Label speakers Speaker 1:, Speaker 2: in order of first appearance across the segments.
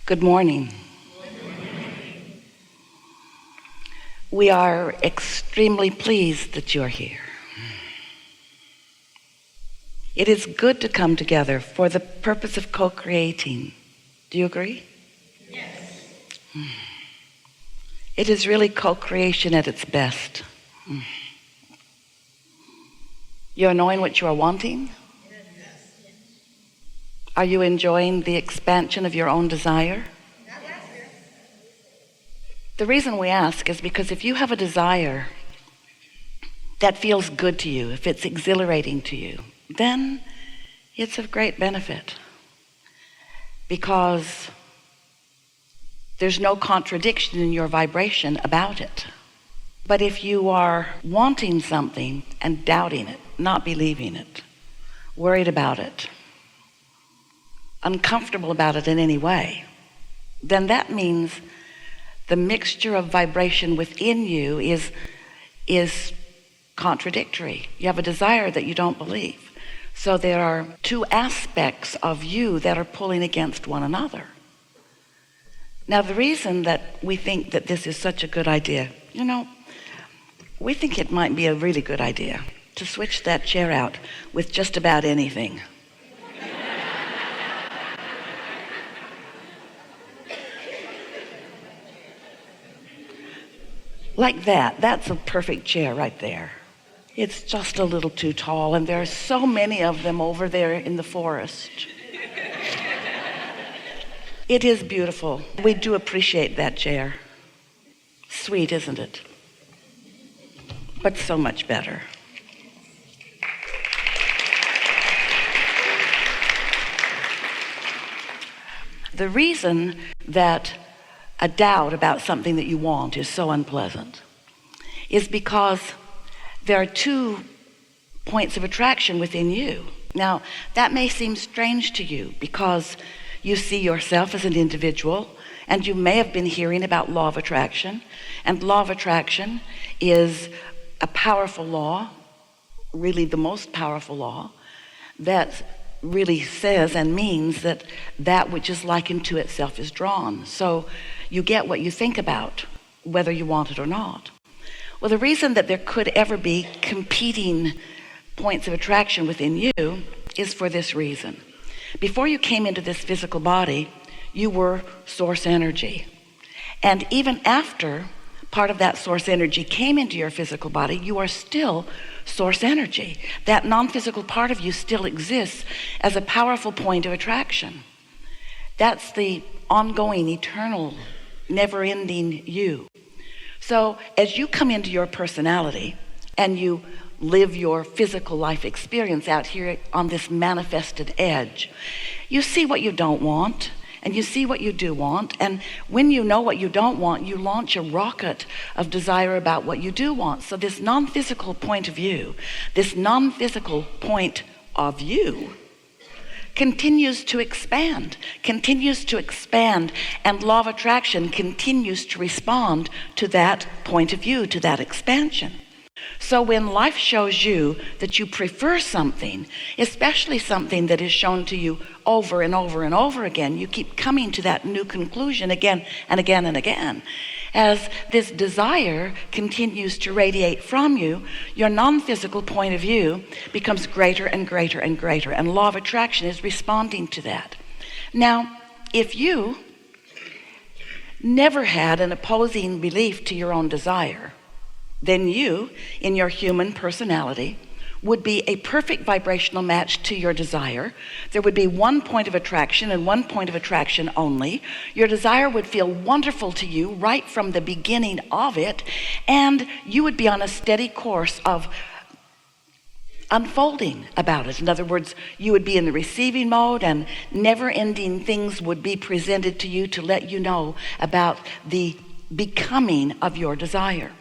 Speaker 1: Good morning. We are extremely pleased that you're here. It is good to come together for the purpose of co-creating. Do you agree?
Speaker 2: Yes.
Speaker 1: It is really co-creation at its best. You're knowing what you are wanting? Are you enjoying the expansion of your own desire? The reason we ask is because if you have a desire that feels good to you, if it's exhilarating to you, then it's of great benefit, because there's no contradiction in your vibration about it. But if you are wanting something and doubting it, not believing it, worried about it, uncomfortable about it in any way, then that means the mixture of vibration within you is contradictory. You have a desire that you don't believe. So there are two aspects of you that are pulling against one another. Now, the reason that we think that this is such a good idea, we think it might be a really good idea to switch that chair out with just about anything. Like that. That's a perfect chair right there. It's just a little too tall, and there are so many of them over there in the forest. It is beautiful. We do appreciate that chair. Sweet, isn't it? But so much better. The reason that a doubt about something that you want is so unpleasant is because there are two points of attraction within you. Now, that may seem strange to you because you see yourself as an individual, and you may have been hearing about law of attraction, and law of attraction is a powerful law, really the most powerful law, that really says and means that that which is likened to itself is drawn. So you get what you think about, whether you want it or not. Well, the reason that there could ever be competing points of attraction within you is for this reason. Before you came into this physical body, you were source energy. And even after part of that source energy came into your physical body, you are still source energy. That non-physical part of you still exists as a powerful point of attraction. That's the ongoing, eternal, never-ending you. So as you come into your personality and you live your physical life experience out here on this manifested edge, you see what you don't want and you see what you do want, and when you know what you don't want, you launch a rocket of desire about what you do want. So this non-physical point of view, this non-physical point of you continues to expand, and law of attraction continues to respond to that point of view, to that expansion. So when life shows you that you prefer something, especially something that is shown to you over and over and over again, you keep coming to that new conclusion again and again and again. As this desire continues to radiate from you, your non-physical point of view becomes greater and greater and greater, and law of attraction is responding to that. Now, if you never had an opposing belief to your own desire, then you, in your human personality, would be a perfect vibrational match to your desire. There would be one point of attraction and one point of attraction only. Your desire would feel wonderful to you right from the beginning of it, and you would be on a steady course of unfolding about it. In other words, you would be in the receiving mode, and never-ending things would be presented to you to let you know about the becoming of your desire.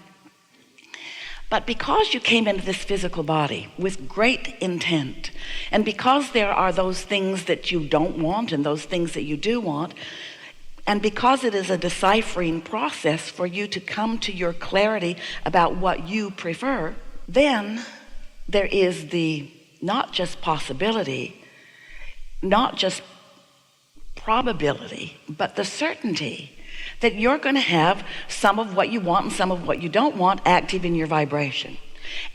Speaker 1: But because you came into this physical body with great intent, and because there are those things that you don't want and those things that you do want, and because it is a deciphering process for you to come to your clarity about what you prefer, then there is the not just possibility, not just probability, but the certainty that you're going to have some of what you want and some of what you don't want active in your vibration.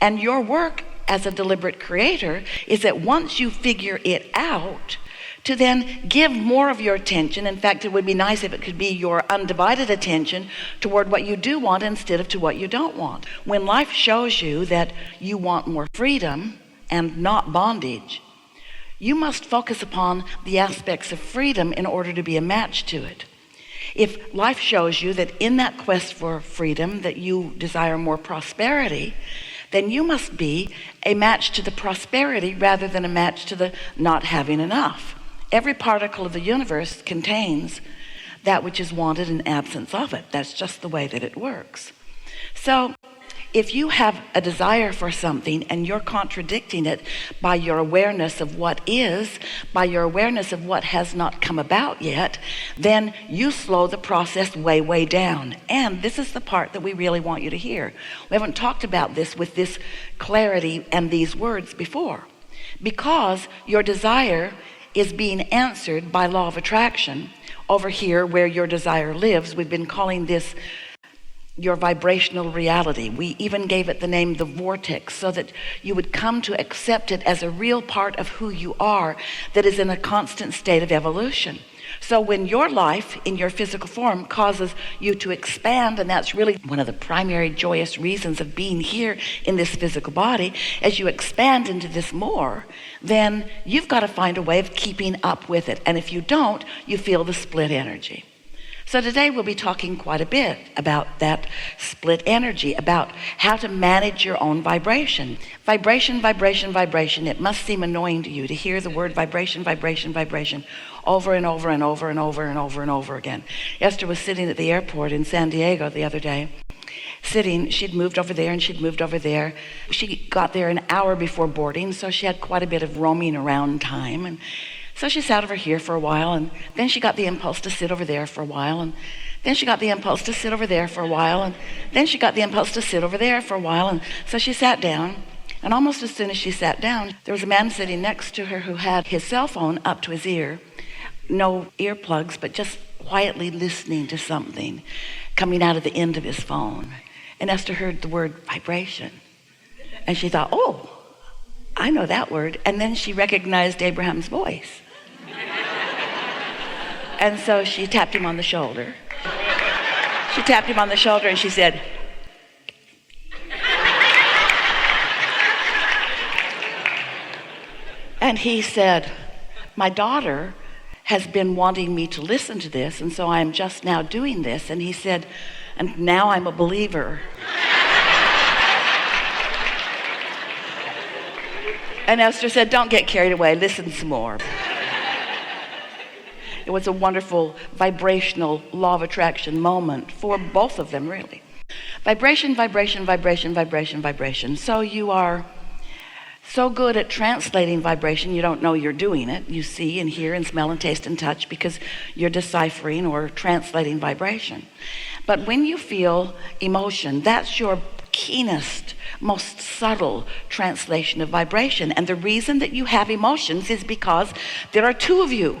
Speaker 1: And your work as a deliberate creator is that once you figure it out, to then give more of your attention. In fact, it would be nice if it could be your undivided attention toward what you do want instead of to what you don't want. When life shows you that you want more freedom and not bondage, you must focus upon the aspects of freedom in order to be a match to it. If life shows you that in that quest for freedom that you desire more prosperity, then you must be a match to the prosperity rather than a match to the not having enough. Every particle of the universe contains that which is wanted in absence of it. That's just the way that it works. So if you have a desire for something and you're contradicting it by your awareness of what is, by your awareness of what has not come about yet, then you slow the process way, way down. And this is the part that we really want you to hear. We haven't talked about this with this clarity and these words before. Because your desire is being answered by law of attraction over here where your desire lives. We've been calling this your vibrational reality. We even gave it the name the vortex so that you would come to accept it as a real part of who you are that is in a constant state of evolution. So when your life in your physical form causes you to expand, and that's really one of the primary joyous reasons of being here in this physical body, as you expand into this more, then you've got to find a way of keeping up with it. And if you don't, you feel the split energy. So today we'll be talking quite a bit about that split energy, about how to manage your own vibration. Vibration, vibration, vibration. It must seem annoying to you to hear the word vibration, vibration, vibration over and over and over and over and over and over again. Esther was sitting at the airport in San Diego the other day. She'd moved over there and she'd moved over there. She got there an hour before boarding, so she had quite a bit of roaming around time. And so she sat over here for a while, and then she got the impulse to sit over there for a while, and then she got the impulse to sit over there for a while, and then she got the impulse to sit over there for a while. And so she sat down, and almost as soon as she sat down, there was a man sitting next to her who had his cell phone up to his ear, no earplugs, but just quietly listening to something coming out of the end of his phone. And Esther heard the word vibration, and she thought, oh, I know that word. And then she recognized Abraham's voice. And so she tapped him on the shoulder. She tapped him on the shoulder and she said, and he said, my daughter has been wanting me to listen to this, and so I'm just now doing this. And he said, and now I'm a believer. And Esther said, don't get carried away, listen some more. It was a wonderful vibrational law of attraction moment for both of them, really. Vibration, vibration, vibration, vibration, vibration. So you are so good at translating vibration, you don't know you're doing it. You see and hear and smell and taste and touch because you're deciphering or translating vibration. But when you feel emotion, that's your keenest, most subtle translation of vibration. And the reason that you have emotions is because there are two of you.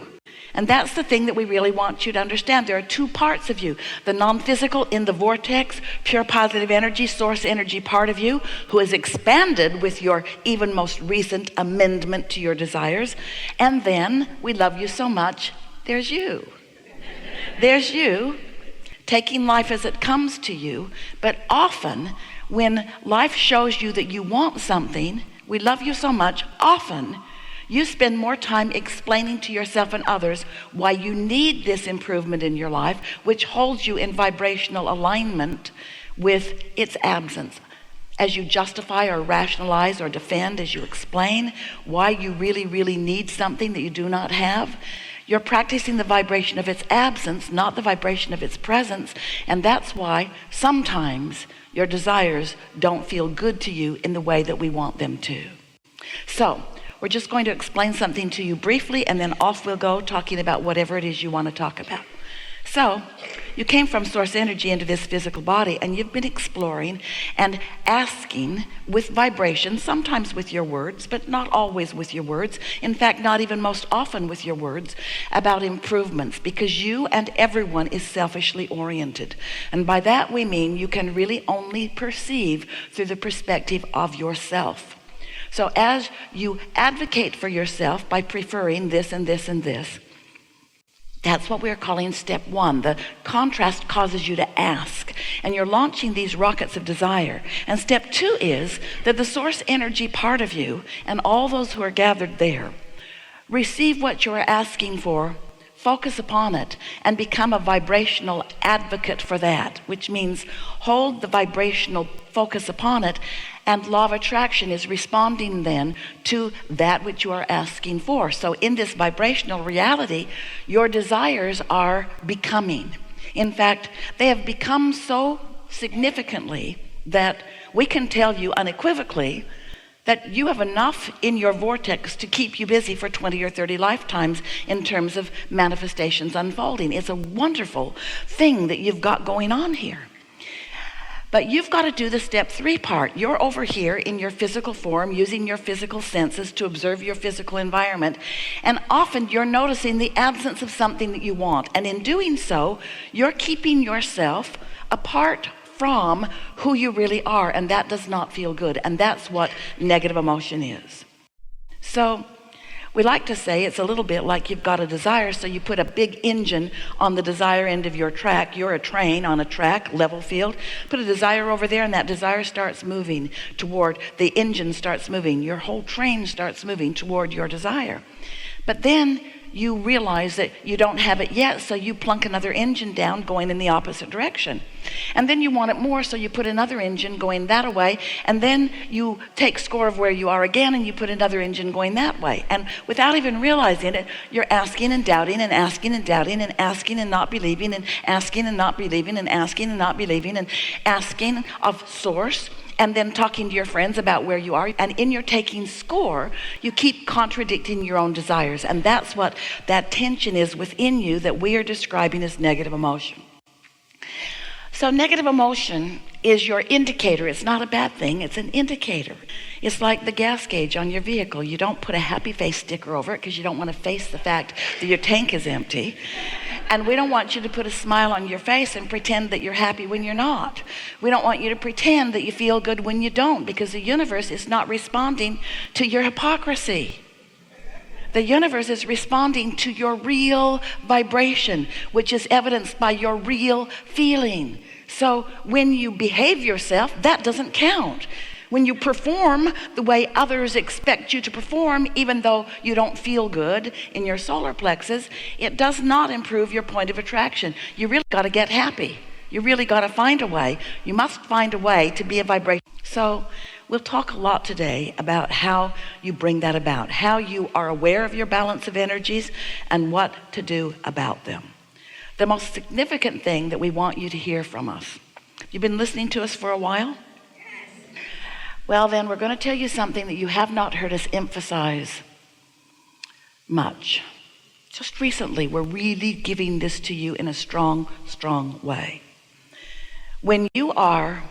Speaker 1: And that's the thing that we really want you to understand. There are two parts of you. The non-physical in the vortex, pure positive energy, source energy part of you, who is expanded with your even most recent amendment to your desires. And then, we love you so much, there's you. There's you, taking life as it comes to you. But often, when life shows you that you want something, we love you so much, often you spend more time explaining to yourself and others why you need this improvement in your life, which holds you in vibrational alignment with its absence. As you justify or rationalize or defend, as you explain why you really, really need something that you do not have, you're practicing the vibration of its absence, not the vibration of its presence. And that's why sometimes your desires don't feel good to you in the way that we want them to. So, we're just going to explain something to you briefly, and then off we'll go talking about whatever it is you want to talk about. So you came from source energy into this physical body, and you've been exploring and asking with vibration, sometimes with your words, but not always with your words. In fact, not even most often with your words, about improvements, because you and everyone is selfishly oriented. And by that we mean you can really only perceive through the perspective of yourself. So as you advocate for yourself by preferring this and this and this, that's what we're calling step one. The contrast causes you to ask, and you're launching these rockets of desire. And step two is that the source energy part of you and all those who are gathered there receive what you are asking for, focus upon it, and become a vibrational advocate for that, which means hold the vibrational focus upon it, and law of attraction is responding then to that which you are asking for. So in this vibrational reality, your desires are becoming. In fact, they have become so significantly that we can tell you unequivocally that you have enough in your vortex to keep you busy for 20 or 30 lifetimes in terms of manifestations unfolding. It's a wonderful thing that you've got going on here. But you've got to do the step three part. You're over here in your physical form, using your physical senses to observe your physical environment. And often you're noticing the absence of something that you want. And in doing so, you're keeping yourself apart from who you really are. And that does not feel good. And that's what negative emotion is. So we like to say it's a little bit like you've got a desire, so you put a big engine on the desire end of your track. You're a train on a track, level field. Put a desire over there, and that desire starts moving toward, the engine starts moving. Your whole train starts moving toward your desire. But then you realize that you don't have it yet, so you plunk another engine down going in the opposite direction. And then you want it more, so you put another engine going that way, and then you take score of where you are again, and you put another engine going that way. And without even realizing it, you're asking and doubting and asking and doubting and asking and not believing and asking and not believing and asking and not believing and asking of source, and then talking to your friends about where you are. And in your taking score, you keep contradicting your own desires. And that's what that tension is within you that we are describing as negative emotion. So negative emotion is your indicator. It's not a bad thing. It's an indicator. It's like the gas gauge on your vehicle. You don't put a happy face sticker over it because you don't want to face the fact that your tank is empty. And we don't want you to put a smile on your face and pretend that you're happy when you're not. We don't want you to pretend that you feel good when you don't, because the universe is not responding to your hypocrisy. The universe is responding to your real vibration, which is evidenced by your real feeling. So when you behave yourself, that doesn't count. When you perform the way others expect you to perform, even though you don't feel good in your solar plexus, it does not improve your point of attraction. You really got to get happy. You really got to find a way. You must find a way to be a vibration. So we'll talk a lot today about how you bring that about, how you are aware of your balance of energies and what to do about them. The most significant thing that we want you to hear from us. You've been listening to us for a while? Well, then we're going to tell you something that you have not heard us emphasize much. Just recently, we're really giving this to you in a strong, strong way. When you are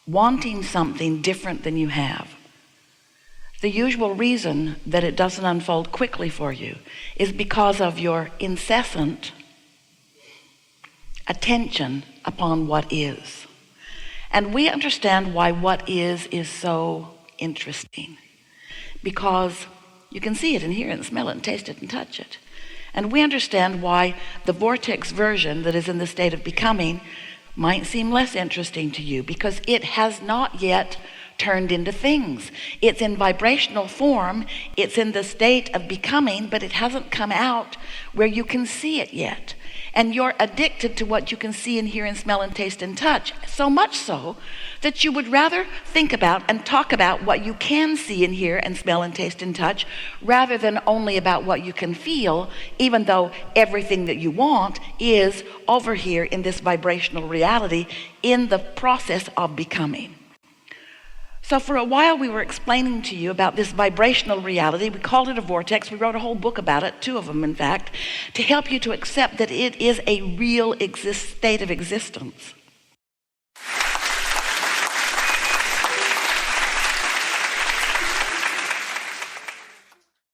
Speaker 1: wanting something different than you have, the usual reason that it doesn't unfold quickly for you is because of your incessant attention upon what is. And we understand why what is so interesting, because you can see it and hear it and smell it and taste it and touch it. And we understand why the vortex version that is in the state of becoming might seem less interesting to you, because it has not yet turned into things. It's in vibrational form, it's in the state of becoming, but it hasn't come out where you can see it yet. And you're addicted to what you can see and hear and smell and taste and touch, so much so that you would rather think about and talk about what you can see and hear and smell and taste and touch, rather than only about what you can feel, even though everything that you want is over here in this vibrational reality in the process of becoming. So for a while we were explaining to you about this vibrational reality. We called it a vortex. We wrote a whole book about it, 2 of them in fact, to help you to accept that it is a real state of existence.